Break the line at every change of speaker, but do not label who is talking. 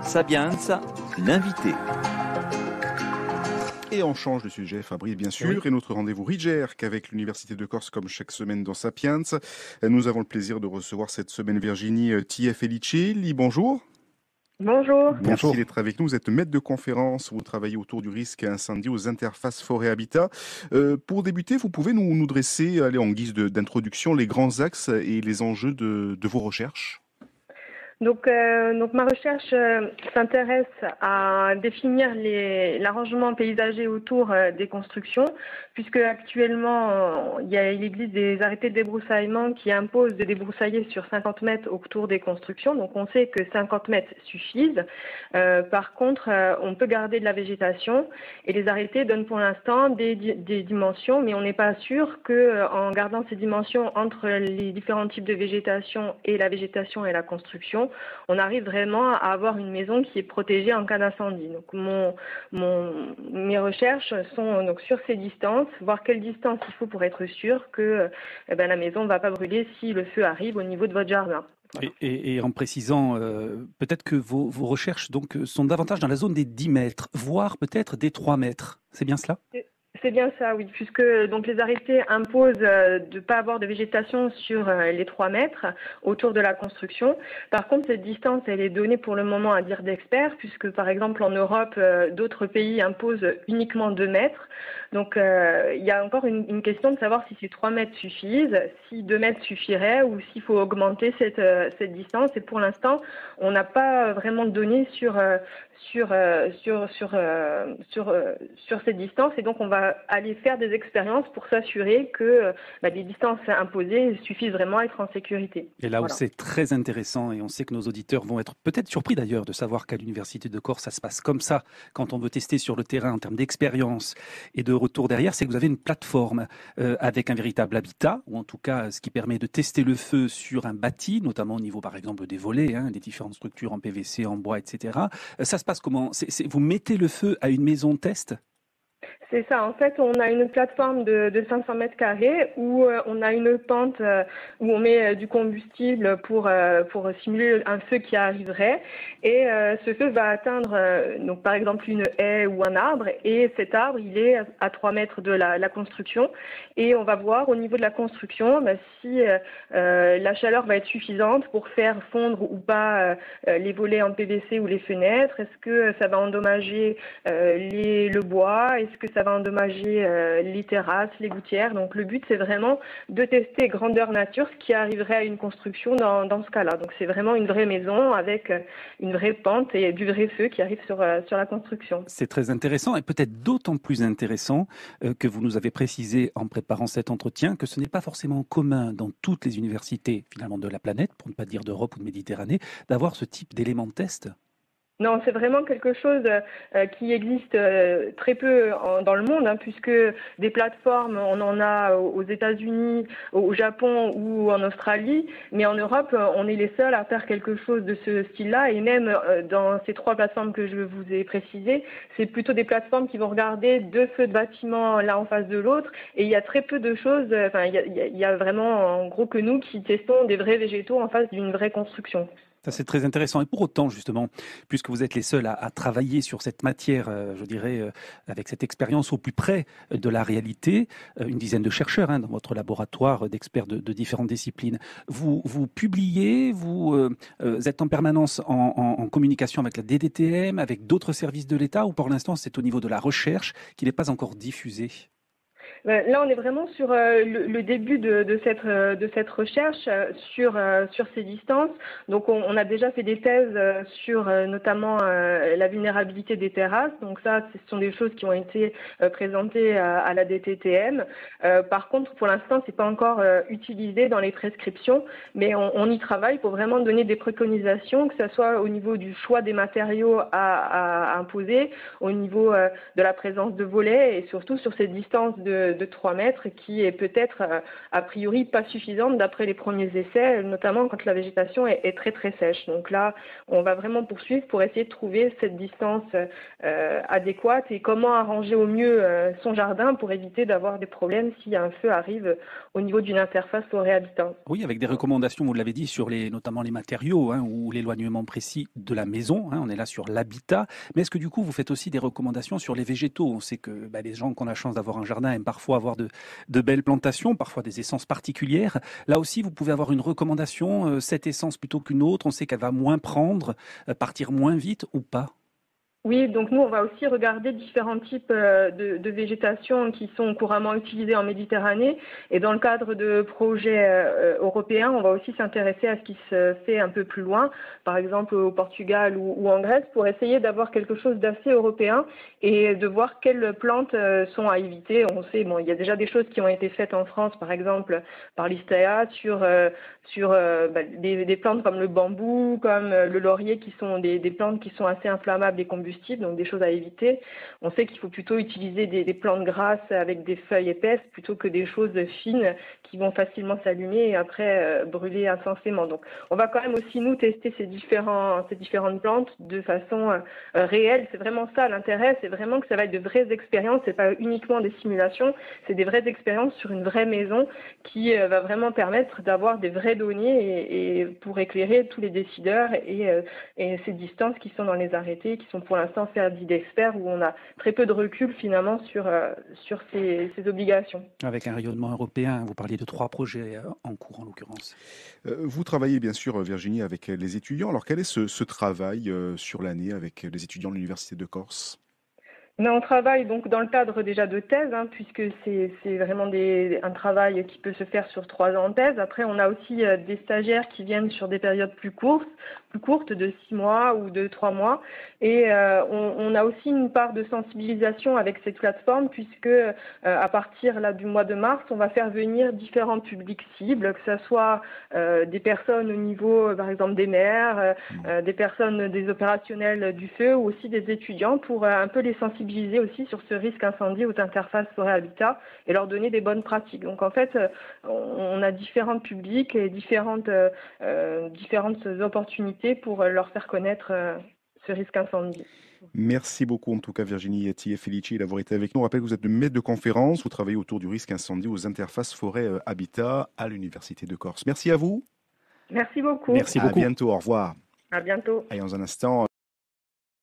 Sapiens, l'invité.
Et on change de sujet, Fabrice, bien sûr, et notre rendez-vous Ridger qu'avec l'Université de Corse, comme chaque semaine dans Sapiens. Nous avons le plaisir de recevoir cette semaine Virginie Tiefelicelli. Bonjour.
Bonjour.
Merci d'être avec nous. Vous êtes maître de conférence, vous travaillez autour du risque incendie aux interfaces forêt-habitat. Pour débuter, vous pouvez nous dresser, en guise d'introduction, les grands axes et les enjeux de vos recherches?
Donc ma recherche s'intéresse à définir l'arrangement paysager autour des constructions, puisque actuellement il existe des arrêtés de débroussaillement qui imposent de débroussailler sur 50 mètres autour des constructions. Donc on sait que 50 mètres suffisent. Par contre, on peut garder de la végétation et les arrêtés donnent pour l'instant des dimensions, mais on n'est pas sûr qu'en gardant ces dimensions entre les différents types de végétation et la végétation et la construction, on arrive vraiment à avoir une maison qui est protégée en cas d'incendie. Donc mes recherches sont donc sur ces distances, voir quelle distance il faut pour être sûr que la maison ne va pas brûler si le feu arrive au niveau de votre jardin.
Voilà. Et en précisant, peut-être que vos recherches donc, sont davantage dans la zone des 10 mètres, voire peut-être des 3 mètres. C'est bien cela ?
C'est bien ça, oui, puisque donc les arrêtés imposent de ne pas avoir de végétation sur les 3 mètres autour de la construction. Par contre, cette distance, elle est donnée pour le moment à dire d'experts, puisque par exemple en Europe, d'autres pays imposent uniquement 2 mètres. Donc il y a encore une question de savoir si ces 3 mètres suffisent, si 2 mètres suffirait ou s'il faut augmenter cette distance. Et pour l'instant, on n'a pas vraiment de données sur cette distance, et donc on va aller faire des expériences pour s'assurer que les distances imposées suffisent vraiment à être en sécurité.
Et là où c'est très intéressant, et on sait que nos auditeurs vont être peut-être surpris d'ailleurs de savoir qu'à l'Université de Corse ça se passe comme ça quand on veut tester sur le terrain en termes d'expérience et de retour derrière, c'est que vous avez une plateforme avec un véritable habitat, ou en tout cas ce qui permet de tester le feu sur un bâti, notamment au niveau par exemple des volets, des différentes structures en PVC, en bois, etc. Ça se passe comment ? Vous mettez le feu à une maison test ?
C'est ça. En fait, on a une plateforme de 500 mètres carrés où on a une pente où on met du combustible pour simuler un feu qui arriverait. Et ce feu va atteindre donc par exemple une haie ou un arbre. Et cet arbre, il est à 3 mètres de la construction. Et on va voir au niveau de la construction si la chaleur va être suffisante pour faire fondre ou pas les volets en PVC ou les fenêtres. Est-ce que ça va endommager le bois ? Est-ce que ça va endommager les terrasses, les gouttières? Donc le but, c'est vraiment de tester grandeur nature, ce qui arriverait à une construction dans ce cas-là. Donc c'est vraiment une vraie maison avec une vraie pente et du vrai feu qui arrive sur la construction.
C'est très intéressant, et peut-être d'autant plus intéressant que vous nous avez précisé en préparant cet entretien que ce n'est pas forcément commun dans toutes les universités finalement de la planète, pour ne pas dire d'Europe ou de Méditerranée, d'avoir ce type d'éléments de test.
Non, c'est vraiment quelque chose qui existe très peu dans le monde, puisque des plateformes, on en a aux États-Unis, au Japon ou en Australie, mais en Europe, on est les seuls à faire quelque chose de ce style-là, et même dans ces 3 plateformes que je vous ai précisées, c'est plutôt des plateformes qui vont regarder 2 feux de bâtiments l'un en face de l'autre, et il y a très peu de choses, il y a vraiment en gros que nous qui testons des vrais végétaux en face d'une vraie construction.
Ça, c'est très intéressant. Et pour autant, justement, puisque vous êtes les seuls à travailler sur cette matière, je dirais, avec cette expérience au plus près de la réalité, une dizaine de chercheurs dans votre laboratoire d'experts de différentes disciplines, vous publiez, vous êtes en permanence en communication avec la DDTM, avec d'autres services de l'État, ou pour l'instant, c'est au niveau de la recherche qui n'est pas encore diffusé ?
Là, on est vraiment sur le début de cette recherche sur ces distances. Donc, on a déjà fait des thèses sur notamment la vulnérabilité des terrasses. Donc ça, ce sont des choses qui ont été présentées à la DTTM. Par contre, pour l'instant, c'est pas encore utilisé dans les prescriptions, mais on y travaille pour vraiment donner des préconisations, que ce soit au niveau du choix des matériaux à imposer, au niveau de la présence de volets, et surtout sur ces distances de de 3 mètres qui est peut-être a priori pas suffisante d'après les premiers essais, notamment quand la végétation est très très sèche. Donc là, on va vraiment poursuivre pour essayer de trouver cette distance adéquate et comment arranger au mieux son jardin pour éviter d'avoir des problèmes si un feu arrive au niveau d'une interface forêt-habitat.
Oui, avec des recommandations, vous l'avez dit, sur notamment les matériaux ou l'éloignement précis de la maison. On est là sur l'habitat. Mais est-ce que du coup, vous faites aussi des recommandations sur les végétaux? On sait que les gens qui ont la chance d'avoir un jardin aiment parfois avoir de belles plantations, parfois des essences particulières. Là aussi, vous pouvez avoir une recommandation, cette essence plutôt qu'une autre. On sait qu'elle va moins prendre, partir moins vite ou pas?
Oui, donc nous, on va aussi regarder différents types de végétation qui sont couramment utilisés en Méditerranée. Et dans le cadre de projets européens, on va aussi s'intéresser à ce qui se fait un peu plus loin, par exemple au Portugal ou en Grèce, pour essayer d'avoir quelque chose d'assez européen et de voir quelles plantes sont à éviter. On sait, il y a déjà des choses qui ont été faites en France, par exemple par l'ISTAA, sur des plantes comme le bambou, comme le laurier, qui sont des plantes qui sont assez inflammables et combustibles, donc des choses à éviter. On sait qu'il faut plutôt utiliser des plantes grasses avec des feuilles épaisses plutôt que des choses fines qui vont facilement s'allumer et après brûler intensément. Donc on va quand même aussi nous tester ces différentes plantes de façon réelle. C'est vraiment ça l'intérêt, c'est vraiment que ça va être de vraies expériences, c'est pas uniquement des simulations, c'est des vraies expériences sur une vraie maison qui va vraiment permettre d'avoir des vraies données et pour éclairer tous les décideurs et ces distances qui sont dans les arrêtés, qui sont pour l'instant faire d'experts où on a très peu de recul finalement sur ces obligations.
Avec un rayonnement européen, vous parliez de 3 projets en cours en l'occurrence.
Vous travaillez bien sûr, Virginie, avec les étudiants. Alors quel est ce travail sur l'année avec les étudiants de l'Université de Corse?
Mais on travaille donc dans le cadre déjà de thèse, puisque c'est vraiment un travail qui peut se faire sur 3 ans en thèse. Après, on a aussi des stagiaires qui viennent sur des périodes plus courtes de 6 mois ou de 3 mois. Et on a aussi une part de sensibilisation avec cette plateforme, puisque à partir là, du mois de mars, on va faire venir différents publics cibles, que ce soit des personnes au niveau, par exemple, des maires, des personnes des opérationnels du feu, ou aussi des étudiants, pour un peu les sensibiliser aussi sur ce risque incendie ou d'interface forêt-habitat et leur donner des bonnes pratiques. Donc en fait, on a différents publics et différentes opportunités pour leur faire connaître ce risque incendie.
Merci beaucoup en tout cas Virginie Thié-Felici d'avoir été avec nous. On rappelle que vous êtes maître de conférence, vous travaillez autour du risque incendie aux interfaces forêt-habitat à l'Université de Corse. Merci à vous.
Merci beaucoup.
Merci beaucoup.
À bientôt, au revoir.
À bientôt.
Et dans un instant,